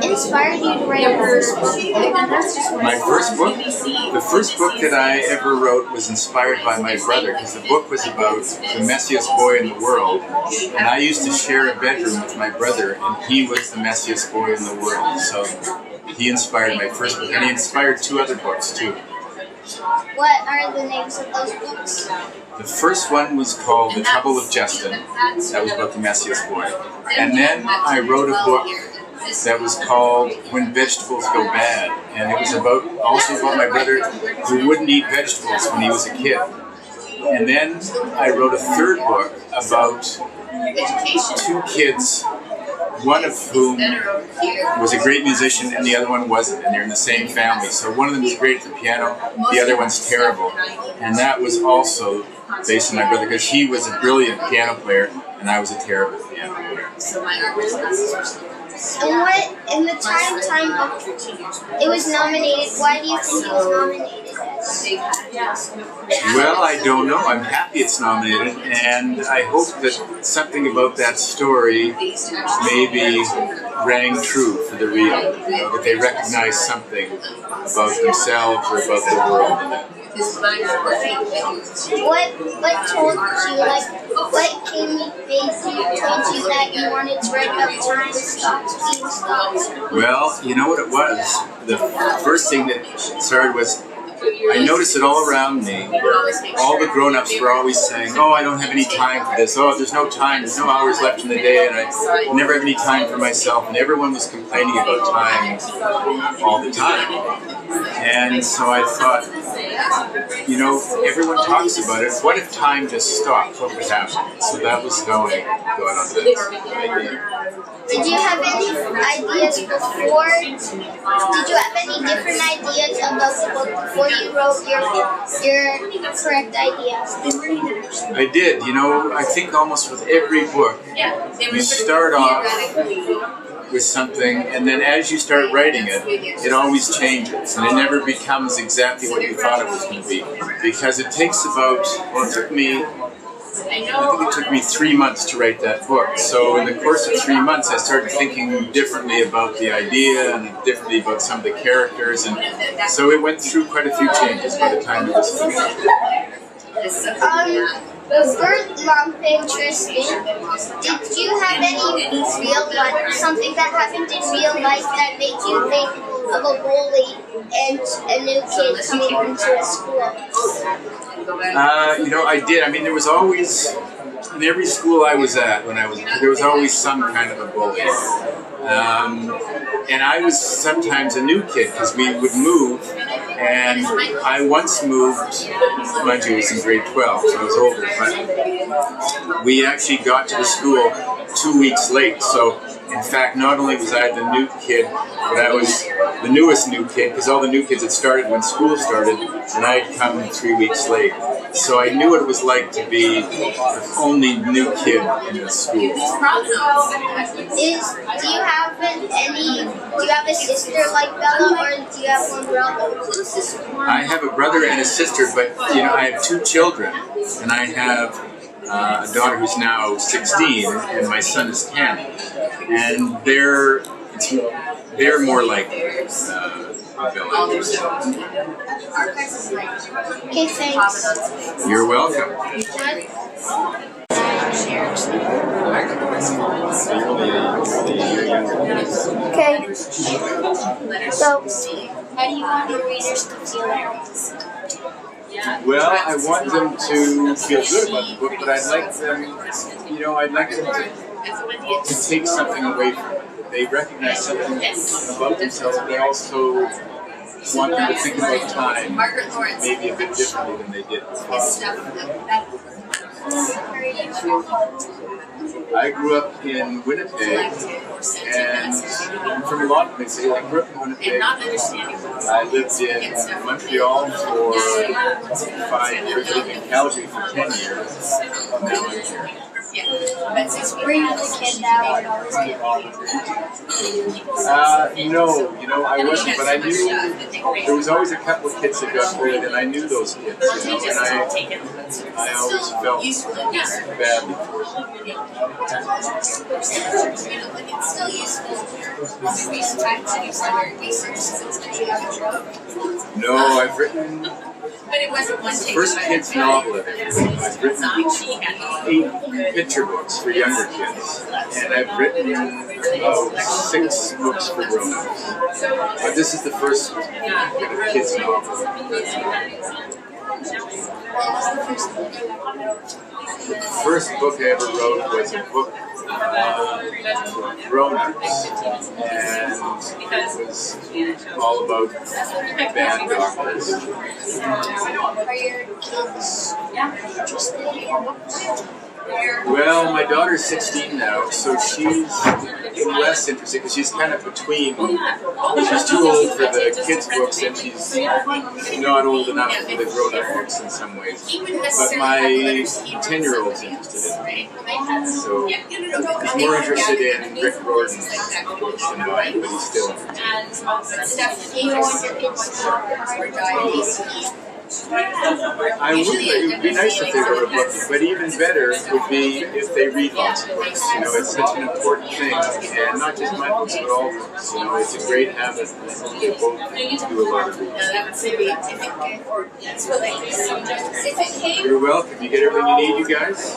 inspired you to write your first book? My first book? The first book that I ever wrote was inspired by my brother, because the book was about the messiest boy in the world, and I used to share a bedroom with my brother, and he was the messiest boy in the world. So he inspired my first book, and he inspired 2 other books too. What are the names of those books? The first one was called The Trouble with Justin. That was about the messiest boy. And then I wrote a book that was called When Vegetables Go Bad. And it was also about my brother who wouldn't eat vegetables when he was a kid. And then I wrote a third book about 2 kids, one of whom was a great musician and the other one wasn't, and they're in the same family. So one of them is great at the piano, the other one's terrible. And that was also based on my brother, because he was a brilliant piano player and I was a terrible piano player. And what, in the time book, it was nominated, why do you think it was nominated as? Well, I don't know. I'm happy it's nominated, and I hope that something about that story maybe rang true for the reader, that they recognize something about themselves or about the world in it. What told you, what told you that you wanted to write about time stuff? Well, you know what it was? The first thing that started was, I noticed it all around me. All the grown-ups were always saying, oh, I don't have any time for this. Oh, there's no time. There's no hours left in the day, and I never have any time for myself. And everyone was complaining about time all the time. And so I thought, everyone talks about it. What if time just stopped? What would happen? So that was how I got on this idea. Did you have any ideas before? Did you have any different ideas about the book before you wrote your correct ideas? I did. I think almost with every book, you start off with something, and then as you start writing it, it always changes, and it never becomes exactly what you thought it was going to be. Because it takes it took me 3 months to write that book. So in the course of 3 months, I started thinking differently about the idea and differently about some of the characters, and so it went through quite a few changes by the time it was finished. Interesting. Did you have any something that happened in real life that made you think of a bully and a new kid coming into a school? I did. I mean, there was always, in every school I was at when I was a kid, there was always some kind of a bully. And I was sometimes a new kid because we would move, and I once moved, mind you, I was in grade 12, so I was older, but we actually got to the school 2 weeks late. So in fact, not only was I the new kid, but I was the newest new kid, because all the new kids had started when school started, and I had come 3 weeks late. So I knew what it was like to be the only new kid in the school. Do you have a sister like Bella, or do you have one brother? I have a brother and a sister, but I have 2 children, and I have a daughter who's now 16, and my son is 10, and they're more like Bella. Okay, thanks. You're welcome. Okay. So, how do you want your readers to feel about this? Well, I want them to feel good about the book, but I'd like them to take something away from it. They recognize something about themselves, but they also want them to think about time maybe a bit differently than they did before. I grew up in Winnipeg, and I'm from a lot of places. I grew up in Winnipeg. I lived in Montreal for 5 years, lived in Calgary for 10 years, and now I'm here. Were you the kid that would always get No, I wasn't, but I knew there was always a couple of kids that got bullied, and I knew those kids, and I always felt badly for them. It's still useful to respect and start research since you have a job. No, I've written first kids novel I've written. I've written 8 picture books for younger kids, and I've written 6 books for grown-ups. But this is the first kids novel. The first book I ever wrote was a book for grown-ups, and it was all about bad doctors. Are your kids interested in books? Well, my daughter's 16 now, so she's less interested because she's kind of between. She's too old for the kids' books, and she's not old enough for the grown-up books in some ways. But my 10-year-old's interested in me, so he's more interested in Rick Gordon's books than mine, but he's still interested. Do you want your kids to I would. It would be nice if they wrote a book, but even better would be if they read lots of books. It's such an important thing, and not just my books, but all books. It's a great habit. They both do a lot of reading. You're welcome. You get everything you need, you guys?